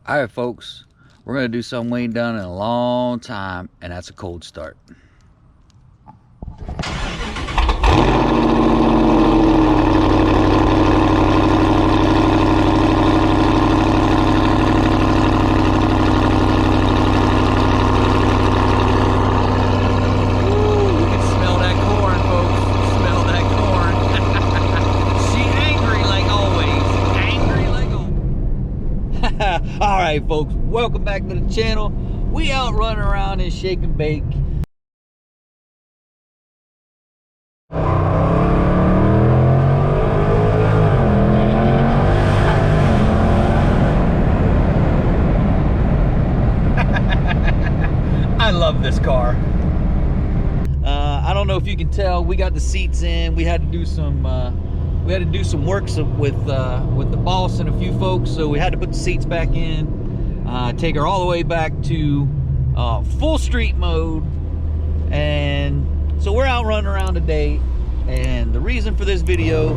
All right, folks, we're going to do something we ain't done in a long time, and that's a cold start. Alright folks, welcome back to the channel. We out running around and shake and bake. I love this car. I don't know if you can tell, we got the seats in. We had to do some work with the boss and a few folks, so we had to put the seats back in. Take her all the way back to full street mode, and so we're out running around today. And the reason for this video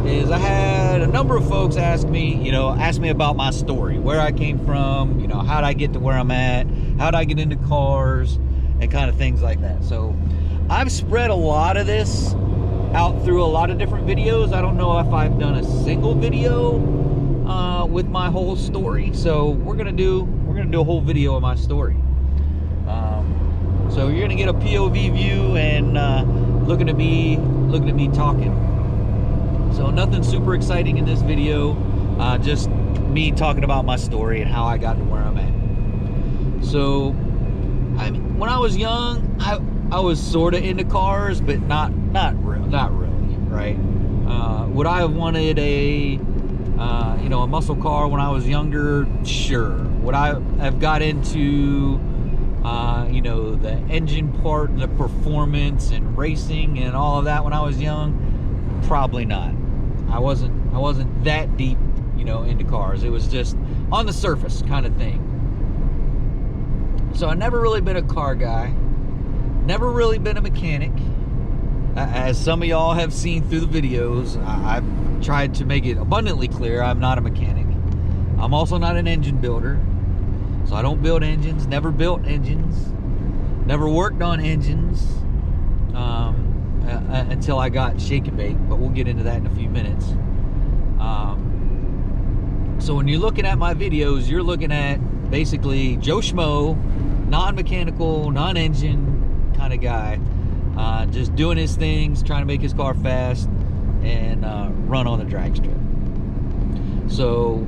is I had a number of folks ask me about my story, where I came from, how did I get to where I'm at, how did I get into cars, and kind of things like that. So I've spread a lot of this out through a lot of different videos. I don't know if I've done a single video with my whole story, so we're gonna do a whole video of my story. So you're gonna get a POV view and looking at me talking. So nothing super exciting in this video, just me talking about my story and how I got to where I'm at. So when I was young, I was sort of into cars, but not really, right? Would I have wanted a muscle car when I was younger? Sure. Would I have got into the engine part and the performance and racing and all of that when I was young? Probably not. I wasn't that deep, into cars. It was just on the surface kind of thing. So I never really been a car guy. Never really been a mechanic. As some of y'all have seen through the videos, I've tried to make it abundantly clear I'm not a mechanic. I'm also not an engine builder. So I don't build engines, never built engines, never worked on engines until I got shake and bake, but we'll get into that in a few minutes. So when you're looking at my videos, you're looking at basically Joe Schmo, non-mechanical, non-engine kind of guy, just doing his things, trying to make his car fast and run on the drag strip. So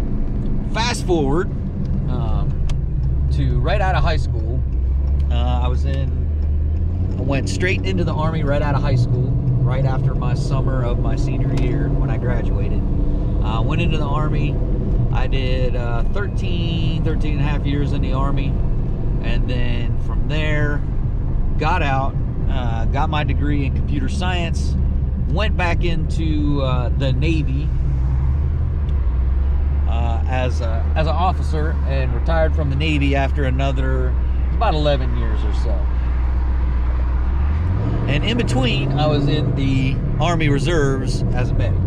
fast forward to right out of high school. I went straight into the Army right out of high school, right after my summer of my senior year when I graduated. Went into the Army. I did 13 and a half years in the Army, and then from there got out, got my degree in computer science, went back into the Navy as an officer, and retired from the Navy after about 11 years or so. And in between, I was in the Army Reserves as a medic.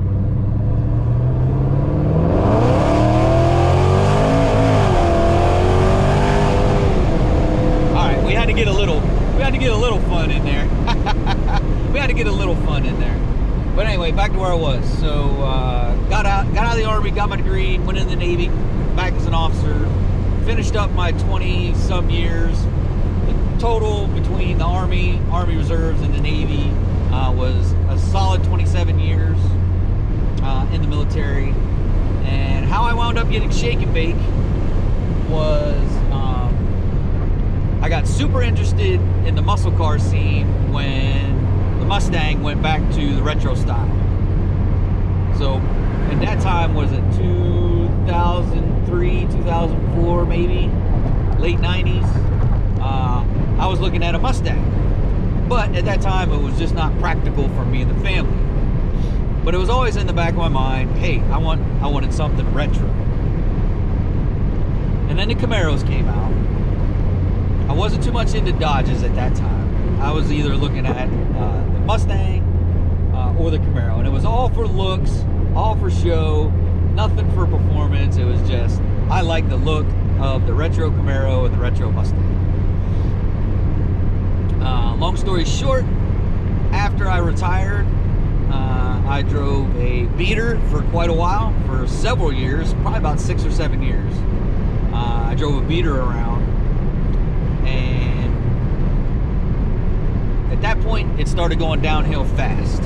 All right, we had to get a little fun in there. We had to get a little fun in there. But anyway, back to where I was. So got out of the Army, got my degree, went in the Navy, back as an officer, finished up my 20-some years. The total between the Army Reserves, and the Navy was a solid 27 years in the military. And how I wound up getting shake and bake was I got super interested in the muscle car scene when the Mustang went back to the retro style. So at that time, was it 2003, 2004 maybe, late 90s, I was looking at a Mustang. But at that time, it was just not practical for me and the family. But it was always in the back of my mind, hey, I wanted something retro. And then the Camaros came out. I wasn't too much into Dodges at that time. I was either looking at the Mustang or the Camaro, and it was all for looks, all for show, nothing for performance. It was just, I like the look, of the retro Camaro and the retro Mustang. Long story short, after I retired, I drove a beater for quite a while, for several years, probably about 6 or 7 years. I drove a beater around, and at that point, it started going downhill fast.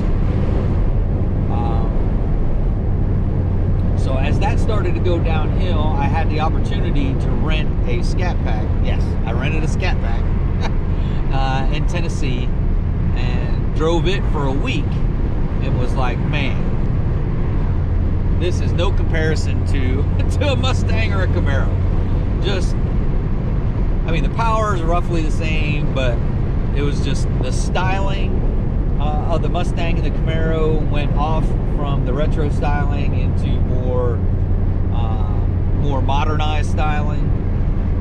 So as that started to go downhill, I had the opportunity to rent a Scat pack. Yes, I rented a Scat pack in Tennessee and drove it for a week. It was like, man, this is no comparison to a Mustang or a Camaro. Just, I mean, the power is roughly the same, but it was just the styling of the Mustang and the Camaro went off from the retro styling into more modernized styling,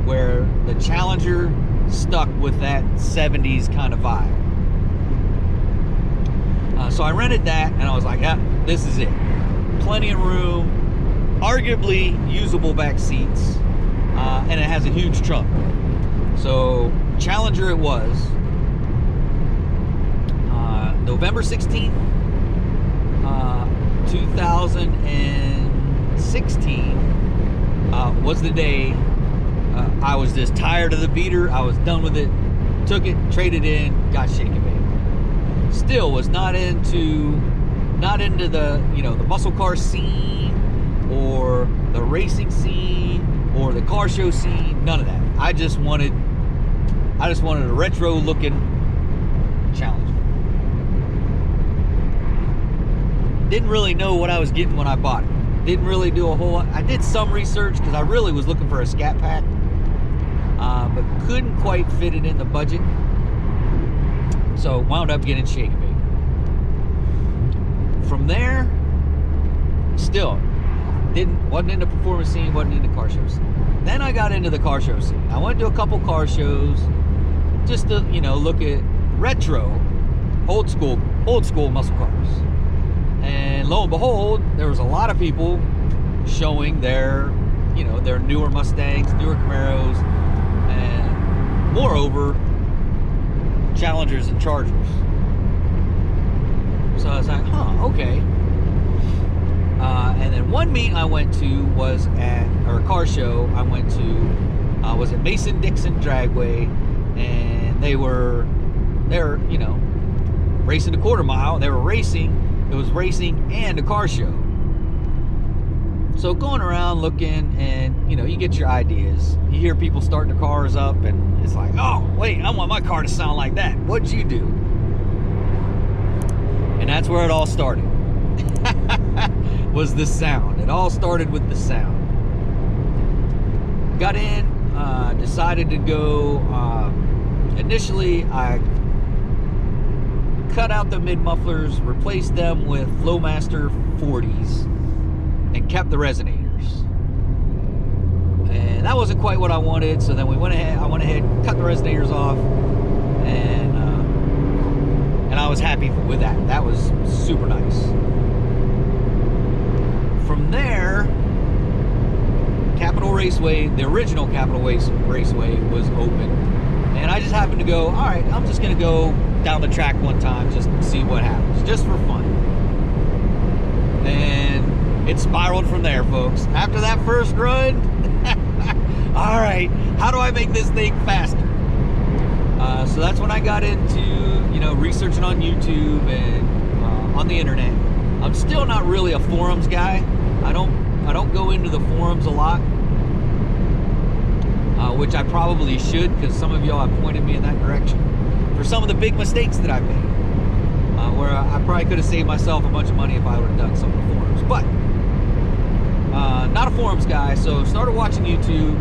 where the Challenger stuck with that 70s kind of vibe. So I rented that, and I was like, yeah, this is it. Plenty of room, arguably usable back seats, and it has a huge trunk. So Challenger it was. November 16th, 2016 was the day. I was just tired of the beater. I was done with it. Took it, traded in, got Shake and Bake. Still was not into the, you know, the muscle car scene or the racing scene or the car show scene. None of that. I just wanted a retro looking Challenger. Didn't really know what I was getting when I bought it. Didn't really do a whole lot. I did some research because I really was looking for a Scat pack, but couldn't quite fit it in the budget. So wound up getting Shake and Bake. From there, still wasn't into performance scene, wasn't into car show scene. Then I got into the car show scene. I went to a couple car shows just to, you know, look at retro, old school muscle cars. And lo and behold, there was a lot of people showing their, you know, their newer Mustangs, newer Camaros, and moreover, Challengers and Chargers. So I was like, huh, okay. And then one meet I went to was or a car show I went to, was at Mason-Dixon Dragway, and they're, you know, racing a quarter mile. They were racing. It was racing and a car show. So going around looking, and you know, you get your ideas. You hear people starting their cars up, and it's like, oh wait, I want my car to sound like that. What'd you do? And that's where it all started. Was the sound. It all started with the sound. Got in, decided to go. Initially, I cut out the mid mufflers, replaced them with Flowmaster 40s, and kept the resonators. And that wasn't quite what I wanted, so then I went ahead, cut the resonators off, and I was happy with that. That was super nice. From there, Capitol Raceway, the original Capitol Raceway was open, and I just happened to go, all right, I'm just gonna go down the track one time just to see what happens, just for fun. And it spiraled from there, folks. After that first run, all right, how do I make this thing faster? So that's when I got into, you know, researching on YouTube and on the internet. I'm still not really a forums guy. I don't go into the forums a lot, which I probably should, because some of y'all have pointed me in that direction for some of the big mistakes that I've made, where I probably could have saved myself a bunch of money if I would have done some of the forums. But not a forums guy, so started watching YouTube,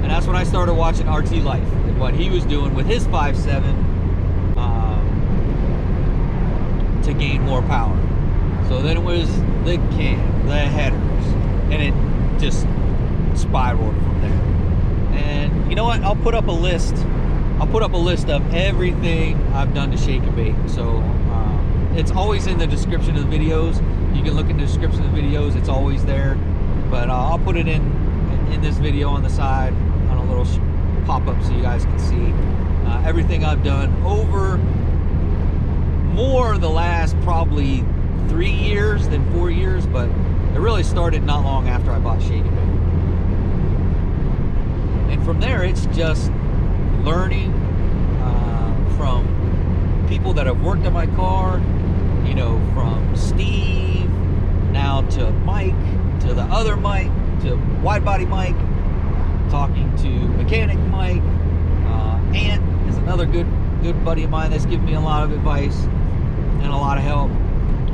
and that's when I started watching RT Life and what he was doing with his 5.7 to gain more power. So then it was the cam, the headers, and it just spiraled from there. And you know what? I'll put up a list of everything I've done to Shake and Bake. So it's always in the description of the videos. You can look in the description of the videos. It's always there. But I'll put it in in this video on the side on a little pop-up so you guys can see everything I've done over more the last probably 3 years than 4 years, but it really started not long after I bought Shady Bay. And from there, it's just learning from people that have worked on my car, you know, from Steve, now to Mike, to the other Mike, to wide body Mike, talking to mechanic Mike. Ant is another good buddy of mine that's given me a lot of advice and a lot of help.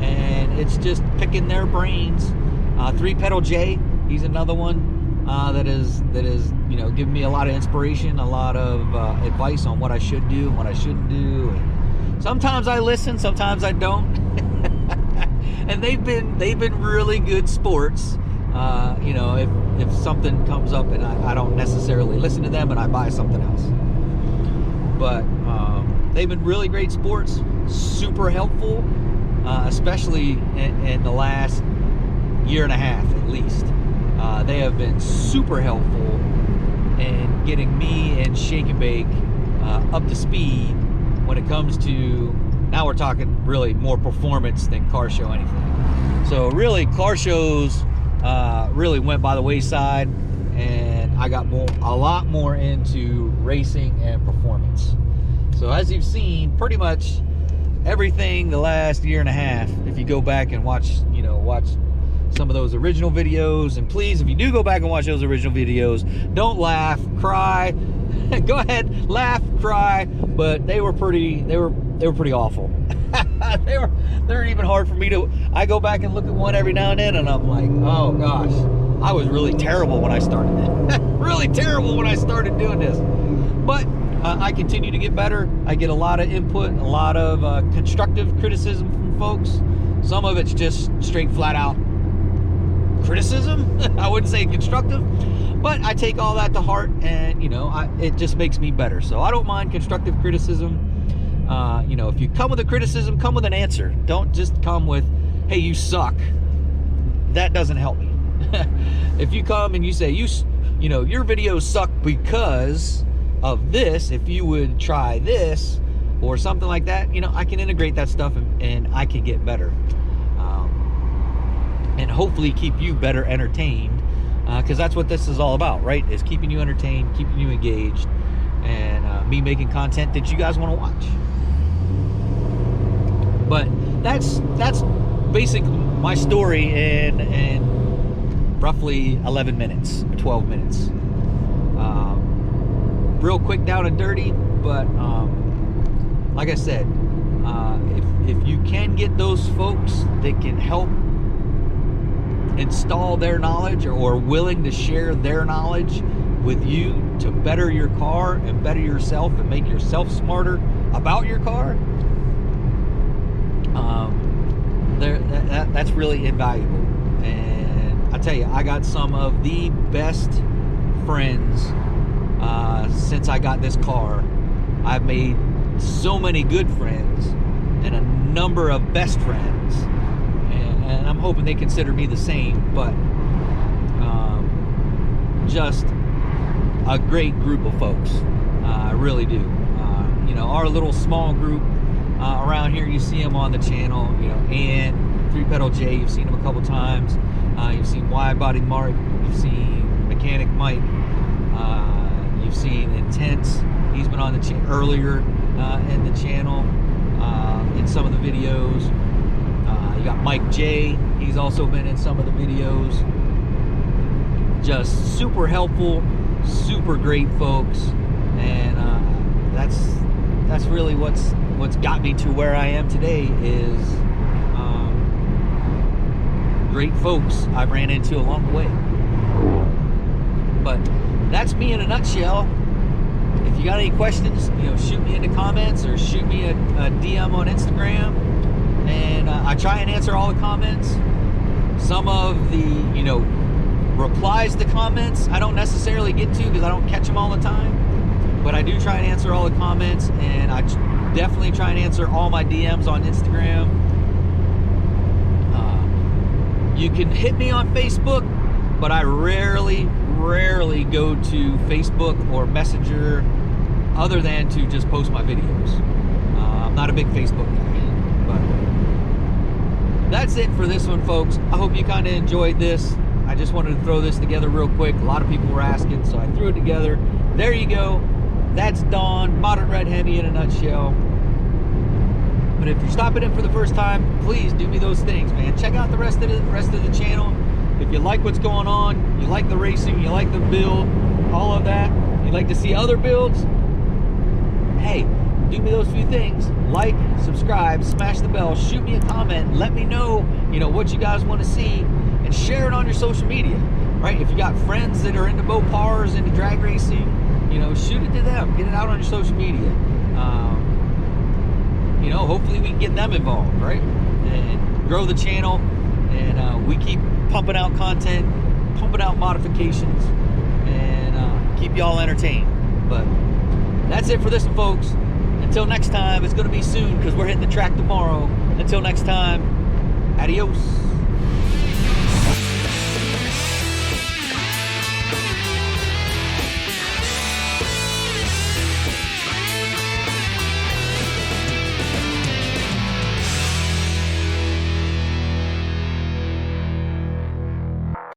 And it's just picking their brains. 3-Pedal J, he's another one that is you know, giving me a lot of inspiration, a lot of advice on what I should do and what I shouldn't do. And sometimes I listen, sometimes I don't. And they've been really good sports. You know, if something comes up and I don't necessarily listen to them and I buy something else. But they've been really great sports, super helpful, especially in the last year and a half at least. They have been super helpful in getting me and Shake and Bake up to speed when it comes to, now we're talking really more performance than car show anything. So really car shows really went by the wayside, and I got a lot more into racing and performance. So as you've seen, pretty much everything the last year and a half, if you go back and watch some of those original videos, and please, if you do go back and watch those original videos, don't laugh, cry. Go ahead, laugh, cry, but they were pretty awful. They're even hard for me to, I go back and look at one every now and then and I'm like, oh gosh, I was really terrible when I started it. Really terrible when I started doing this. But I continue to get better. I get a lot of input, a lot of constructive criticism from folks. Some of it's just straight flat out criticism. I wouldn't say constructive, but I take all that to heart, and you know, it just makes me better. So I don't mind constructive criticism. You know, if you come with a criticism, come with an answer. Don't just come with, hey, you suck. That doesn't help me. If you come and you say, you know, your videos suck because of this, if you would try this or something like that, you know, I can integrate that stuff and I can get better. And hopefully keep you better entertained, because that's what this is all about, right? Is keeping you entertained, keeping you engaged, and me making content that you guys want to watch. But that's basically my story in roughly 11 minutes, 12 minutes. Real quick, down and dirty, but like I said, if you can get those folks that can help install their knowledge, or willing to share their knowledge with you to better your car and better yourself and make yourself smarter about your car, that's really invaluable. And I tell you, I got some of the best friends since I got this car. I've made so many good friends and a number of best friends, and I'm hoping they consider me the same. But just a great group of folks. I really do. You know, our little small group around here, you see them on the channel, you know, and 3-Pedal J, you've seen him a couple times. You've seen Wide Body Mark, you've seen Mechanic Mike, you've seen Intense. He's been on the earlier in the channel in some of the videos. You got Mike J, he's also been in some of the videos. Just super helpful, super great folks, and that's really what's got me to where I am today, is great folks I've ran into along the way. But that's me in a nutshell. If you got any questions, you know, shoot me in the comments or shoot me a DM on Instagram, and I try and answer all the comments. Some of the, you know, replies to comments I don't necessarily get to because I don't catch them all the time, but I do try and answer all the comments, and I definitely try and answer all my DMs on Instagram. You can hit me on Facebook, but I rarely rarely go to Facebook or Messenger other than to just post my videos. I'm not a big Facebook guy, but that's it for this one, folks. I hope you kind of enjoyed this. I just wanted to throw this together real quick. A lot of people were asking, so I threw it together. There you go. That's Dawn, Modern Red Hemi in a nutshell. But if you're stopping in for the first time, please do me those things, man. Check out the rest of the channel. If you like what's going on, you like the racing, you like the build, all of that, you like to see other builds, hey, do me those few things. Like, subscribe, smash the bell, shoot me a comment, let me know, you know, what you guys want to see, and share it on your social media, right? If you got friends that are into Mopars, into drag racing, you know, shoot it to them, get it out on your social media. You know, hopefully we can get them involved, right? And grow the channel, and we keep pumping out content, pumping out modifications, and keep y'all entertained. But that's it for this one, folks. Until next time, it's going to be soon because we're hitting the track tomorrow. Until next time, adios.